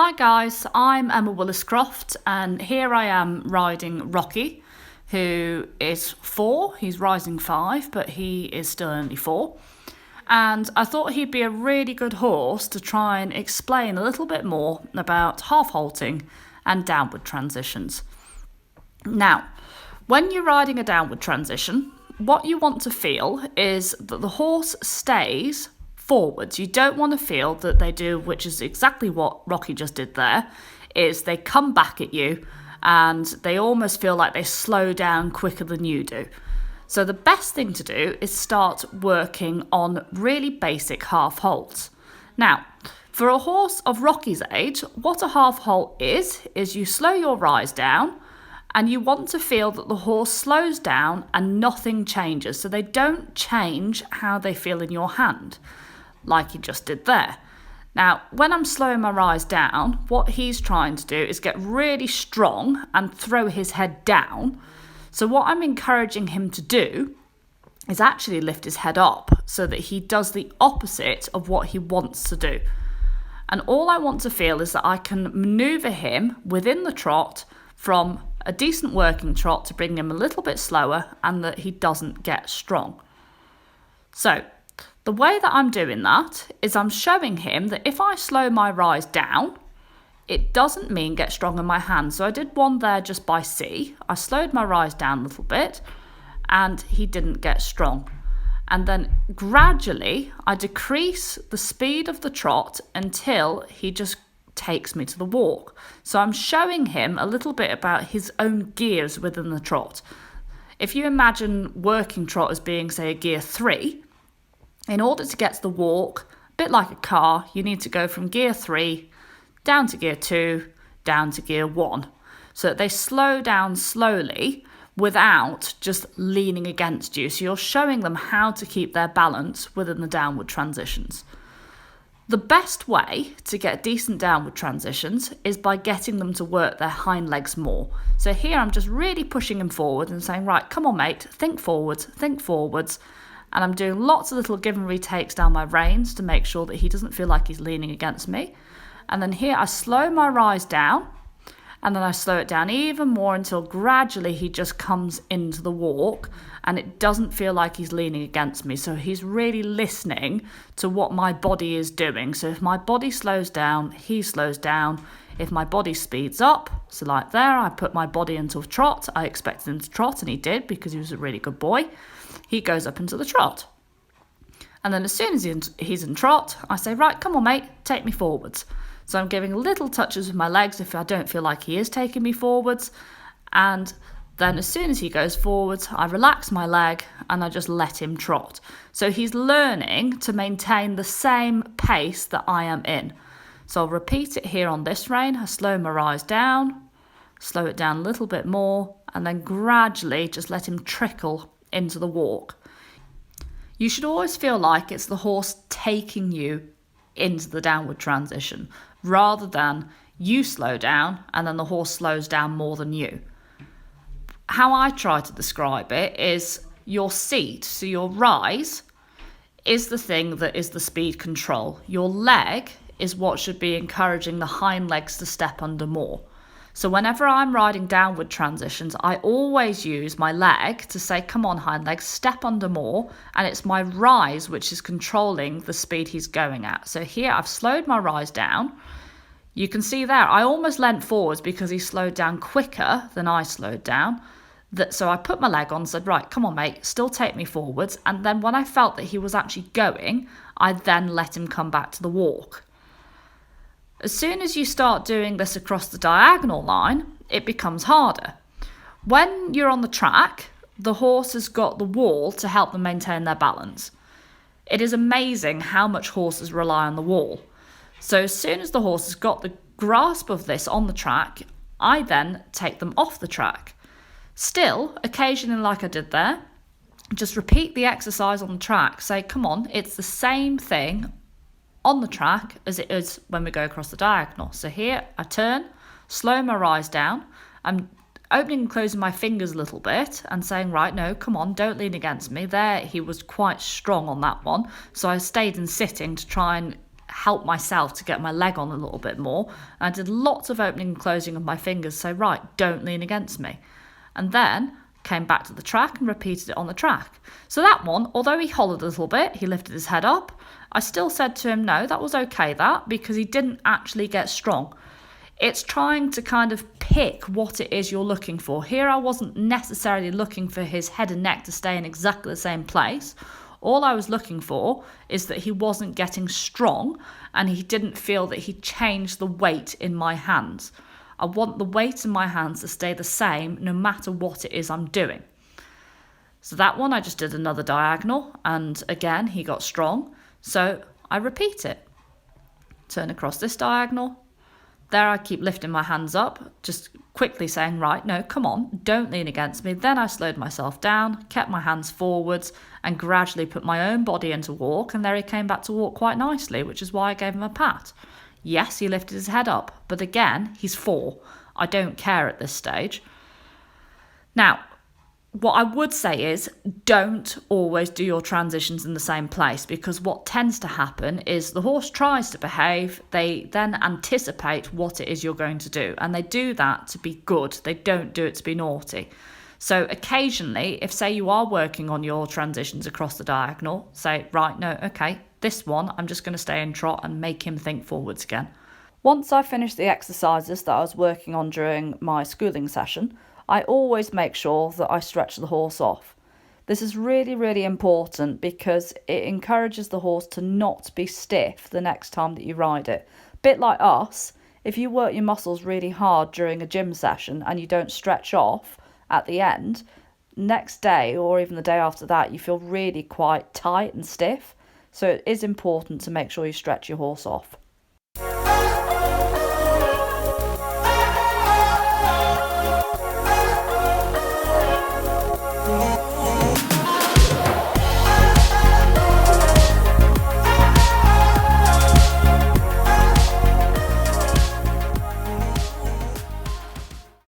Hi guys, I'm Emma Woolliscroft and here I am riding Rocky, who is 4. He's rising 5, but he is still only 4. And I thought he'd be a really good horse to try and explain a little bit more about half halting and downward transitions. Now, when you're riding a downward transition, what you want to feel is that the horse stays forwards. You don't want to feel that they do, which is exactly what Rocky just did there, is they come back at you and they almost feel like they slow down quicker than you do. So the best thing to do is start working on really basic half halts. Now, for a horse of Rocky's age, what a half halt is you slow your rise down and you want to feel that the horse slows down and nothing changes. So they don't change how they feel in your hand, like he just did there. Now, when I'm slowing my rise down, what he's trying to do is get really strong and throw his head down. So what I'm encouraging him to do is actually lift his head up so that he does the opposite of what he wants to do. And all I want to feel is that I can maneuver him within the trot from a decent working trot to bring him a little bit slower and that he doesn't get strong. So the way that I'm doing that is I'm showing him that if I slow my rise down, it doesn't mean get strong in my hand. So I did one there just by C. I slowed my rise down a little bit and he didn't get strong. And then gradually I decrease the speed of the trot until he just takes me to the walk. So I'm showing him a little bit about his own gears within the trot. If you imagine working trot as being, say, a gear 3, in order to get to the walk, a bit like a car, you need to go from gear 3 down to gear 2, down to gear 1. So that they slow down slowly without just leaning against you. So you're showing them how to keep their balance within the downward transitions. The best way to get decent downward transitions is by getting them to work their hind legs more. So here I'm just really pushing him forward and saying, right, come on mate, think forwards. And I'm doing lots of little give and retakes down my reins to make sure that he doesn't feel like he's leaning against me. And then here I slow my rise down and then I slow it down even more until gradually he just comes into the walk and it doesn't feel like he's leaning against me. So he's really listening to what my body is doing. So if my body slows down, he slows down. If my body speeds up, so like there, I put my body into a trot. I expected him to trot and he did because he was a really good boy. He goes up into the trot. And then as soon as he's in trot, I say, right, come on, mate, take me forwards. So I'm giving little touches with my legs if I don't feel like he is taking me forwards. And then as soon as he goes forwards, I relax my leg and I just let him trot. So he's learning to maintain the same pace that I am in. So I'll repeat it here on this rein. I slow my rise down, slow it down a little bit more, and then gradually just let him trickle into the walk. You should always feel like it's the horse taking you into the downward transition rather than you slow down and then the horse slows down more than you. How I try to describe it is your seat, so your rise is the thing that is the speed control. Your leg is what should be encouraging the hind legs to step under more. So whenever I'm riding downward transitions, I always use my leg to say, come on, hind legs, step under more. And it's my rise which is controlling the speed he's going at. So here I've slowed my rise down. You can see there, I almost leant forwards because he slowed down quicker than I slowed down. So I put my leg on and said, right, come on, mate, still take me forwards. And then when I felt that he was actually going, I then let him come back to the walk. As soon as you start doing this across the diagonal line, it becomes harder. When you're on the track, the horse has got the wall to help them maintain their balance. It is amazing how much horses rely on the wall. So as soon as the horse has got the grasp of this on the track, I then take them off the track. Still, occasionally like I did there, just repeat the exercise on the track. Say, come on, it's the same thing on the track as it is when we go across the diagonal. So here I turn, slow my rise down. I'm opening and closing my fingers a little bit and saying, right, no, come on, don't lean against me. There, he was quite strong on that one. So I stayed in sitting to try and help myself to get my leg on a little bit more. And I did lots of opening and closing of my fingers, so right, don't lean against me. And then came back to the track and repeated it on the track. So that one, although he hollered a little bit, he lifted his head up, I still said to him, no, that was okay, because he didn't actually get strong. It's trying to kind of pick what it is you're looking for. Here I wasn't necessarily looking for his head and neck to stay in exactly the same place. All I was looking for is that he wasn't getting strong and he didn't feel that he changed the weight in my hands. I want the weight in my hands to stay the same no matter what it is I'm doing. So that one I just did another diagonal, and again he got strong. So I repeat it. Turn across this diagonal. There I keep lifting my hands up, just quickly saying, right, no, come on, don't lean against me. Then I slowed myself down, kept my hands forwards, and gradually put my own body into walk, and there he came back to walk quite nicely, which is why I gave him a pat. Yes, he lifted his head up, but again, he's 4. I don't care at this stage. Now, what I would say is don't always do your transitions in the same place, because what tends to happen is the horse tries to behave, they then anticipate what it is you're going to do, and they do that to be good. They don't do it to be naughty. So occasionally, if say you are working on your transitions across the diagonal, say, right, no, okay, this one, I'm just going to stay in trot and make him think forwards again. Once I finished the exercises that I was working on during my schooling session, I always make sure that I stretch the horse off. This is really, really important because it encourages the horse to not be stiff the next time that you ride it. Bit like us, if you work your muscles really hard during a gym session and you don't stretch off at the end, next day or even the day after that, you feel really quite tight and stiff. So it is important to make sure you stretch your horse off.